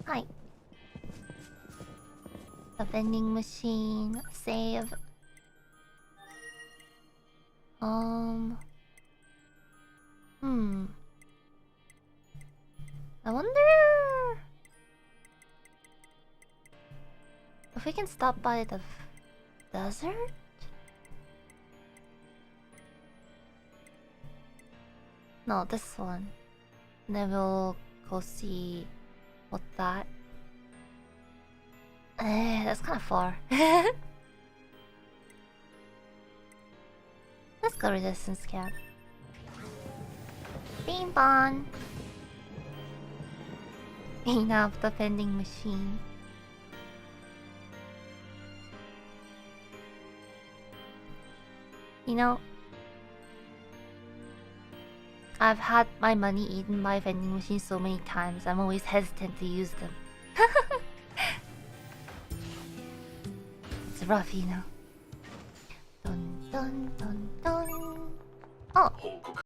Hi. The vending machine. Save. I wonder if we can stop by the desert? No, this one. Then we'll go see what that. That's kind of far. Let's go resistance camp. Bing bong. Enough the vending machine. You know, I've had my money eaten by vending machines so many times, I'm always hesitant to use them. It's rough, you know. Dun dun dun dun. Oh!